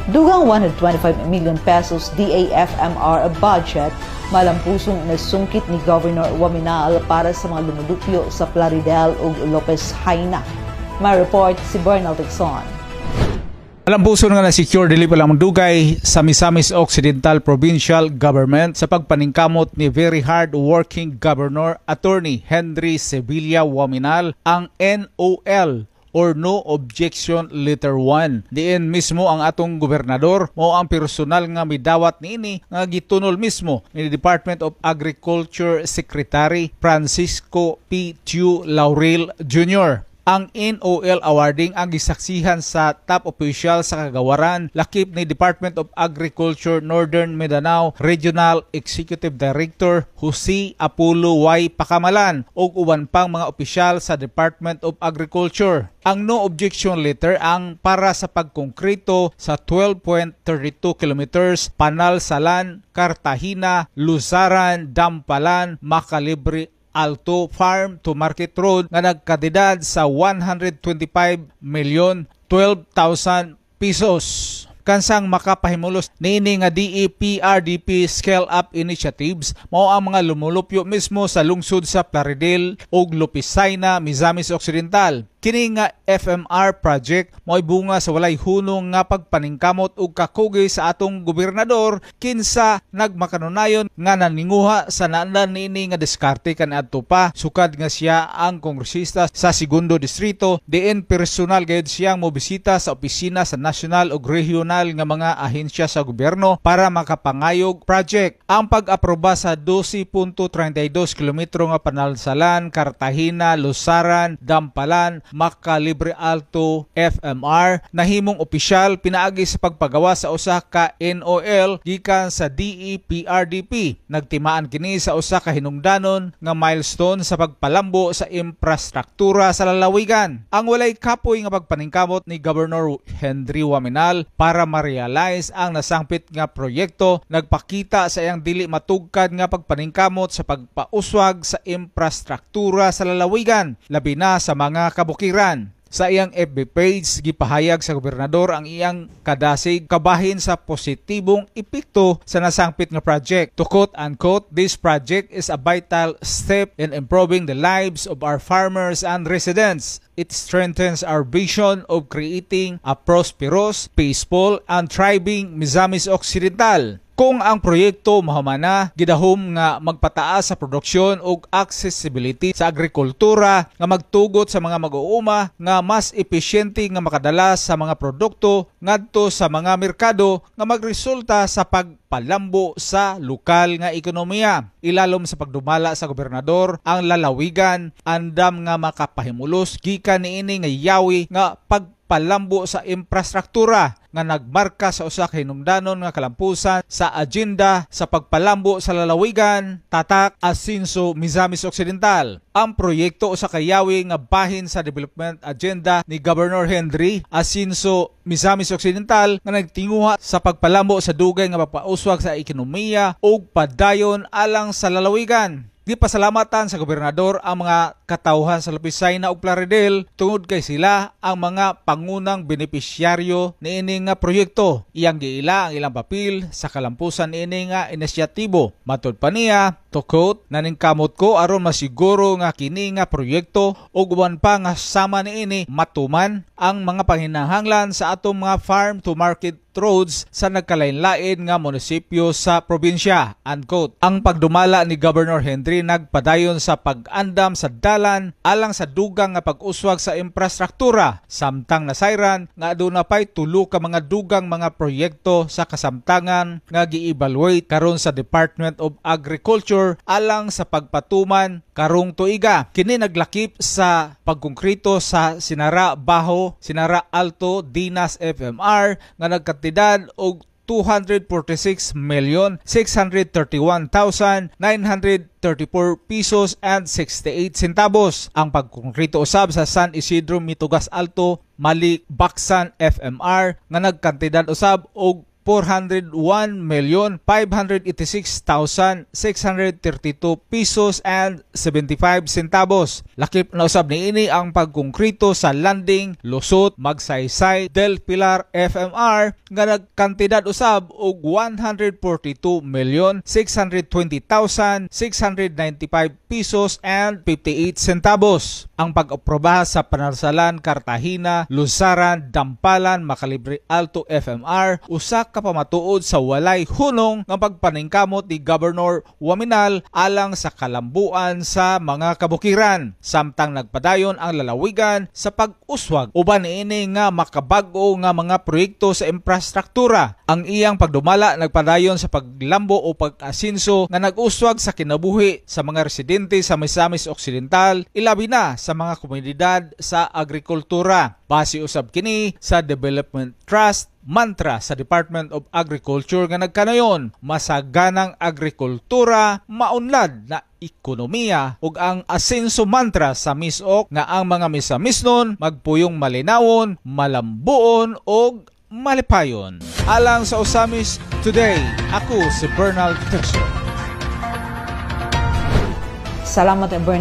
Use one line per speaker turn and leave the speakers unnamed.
Dugang 125 million pesos DAFMR budget malampusong nasungkit ni Governor Waminal para sa mga lumulupyo sa Plaridel ug Lopez Haina. May report si Bernal Texon.
Malampuson nga na-secure dili pa lang dugay sa Misamis Occidental Provincial Government sa pagpaningkamot ni very hard working Governor Attorney Henry Sevilla Waminal ang NOL or No Objection Letter 1. Diin mismo ang atong gobernador mo ang personal nga midawat niini nga gitunol mismo ni Department of Agriculture Secretary Francisco P. Tiu Laurel Jr. Ang NOL awarding ang gisaksihan sa top official sa kagawaran lakip ni Department of Agriculture Northern Mindanao Regional Executive Director Jose Apollo Y. Pacamalan ug uban pang mga opisyal sa Department of Agriculture. Ang no objection letter ang para sa pagkongkrito sa 12.32 kilometers Panalsalan, Cartagena, Luzaran, Dampalan, Macalibre, Alto Farm to Market Road nga nagkadidad sa 125,012,000 pesos. Kansang makapahimulos niini nga DEPRDP Scale Up Initiatives mao ang mga lumulupyo mismo sa lungsod sa Plaridel ug Lupisaina, Misamis Occidental. Kini nga FMR project mo'y bunga sa walay hunong nga pagpaningkamot ug kakugi sa atong gobernador kinsa nagmakanunayon nga naninguha sa naandan niini nga diskarte kaniadto pa sukad nga siya ang kongresista sa segundo distrito diin personal gayud siyang mobisita sa opisina sa national ug regional nga mga ahensya sa gobyerno para makapangayog project. Ang pag-aproba sa 12.32 kilometro nga Panalsalan, Cartagena, Luzaran, Dampalan, Macalibre Alto FMR nahimong opisyal pinaagi sa pagpagawa sa usa ka NOL gikan sa DEPRDP. Nagtimaan kini sa usa ka hinungdanon nga milestone sa pagpalambo sa infrastruktura sa lalawigan. Ang walay kapoy nga pagpaningkamot ni Governor Henry Waminal para ma-realize ang nasangpit nga proyekto nagpakita sa iyang dili matugkad nga pagpaningkamot sa pagpauswag sa infrastruktura sa lalawigan labi na sa mga kabukiran. Sa iyang FB page, gipahayag sa gobernador ang iyang kadasig kabahin sa positibong epekto sa nasangpit nga project. To quote unquote, this project is a vital step in improving the lives of our farmers and residents. It strengthens our vision of creating a prosperous, peaceful, and thriving Misamis Occidental. Kung ang proyekto mahamana, gidahom nga magpataas sa produksyon ug accessibility sa agrikultura nga magtugot sa mga mag-uuma nga mas epesyente nga makadala sa mga produkto ngadto sa mga merkado nga magresulta sa pagpalambo sa lokal nga ekonomiya. Ilalom sa pagdumala sa gobernador ang lalawigan andam nga makapahimulos gikan niini nga yawi nga pagpalambo sa infrastruktura nga nagmarka sa usa ka hinungdanon nga kalampusan sa agenda sa pagpalambo sa lalawigan, tatak, asinso, Misamis Occidental. Ang proyekto usa ka yawi nga bahin sa development agenda ni Governor Henry asinso Misamis Occidental nga nagtinguha sa pagpalambo sa dugay nga pagpauswag sa ekonomiya ug padayon alang sa lalawigan. Gipasalamatan sa gobernador ang mga katawhan sa Lupisaina ug Plaridel tungod kay sila ang mga pangunang benepisyaryo niini nga proyekto. Iyang giila ang ilang papel sa kalampusan niini nga inisyatibo. Matud pa niya, to quote, naningkamot ko aron masiguro nga kini nga proyekto ug uban pa nga sama niini matuman ang mga panginahanglan sa atong mga farm to market roads sa nagkalain-lain nga munisipyo sa probinsya. Unquote. Ang pagdumala ni Governor Henry nagpadayon sa pag-andam sa dalan alang sa dugang nga pag-uswag sa infrastruktura. Samtang nasayran nga aduna pay tulo ka mga dugang mga proyekto sa kasamtangan nga gi-evaluate karon sa Department of Agriculture alang sa pagpatuman karong tuiga. Kini naglakip sa pagkongkrito sa Sinara Baho, Sinara Alto, Dinas FMR nga nagkatidad og 246,631,934 pesos and 68 centavos. Ang pagkongkrito usab sa San Isidro Mitugas Alto, Mali Baksan FMR nga nagkantidad usab og 401,586,632 pesos and 75 centavos. Lakip na usab niini ang pagkongkrito sa landing Lusot Magsaysay del Pilar FMR nga nagkantidad usab og 142,620,695 pesos and 58 centavos. Ang pag-aprobaha sa Panarsalan, Cartagena, Luzaran, Dampalan, Macalibre Alto FMR usa ka pamatuod sa walay hunong nga pagpaningkamot ni Governor Waminal alang sa kalambuan sa mga kabukiran. Samtang nagpadayon ang lalawigan sa pag-uswag uban niini nga makabag-o nga mga proyekto sa infrastruktura. Ang iyang pagdumala nagpadayon sa paglambo o pag-asinso nga nag-uswag sa kinabuhi sa mga residente sa Misamis Occidental, ilabi na sa mga komunidad sa agrikultura. Base usab kini sa Development Trust mantra sa Department of Agriculture nga nagkanayon, masaganang agrikultura, maunlad na ekonomiya ug ang asenso mantra sa misok nga ang mga misamisnon magpuyong malinawon, malambuon ug malipayon. Alang sa Usamis Today, ako si Bernal Texer.
Salamat, Bernal.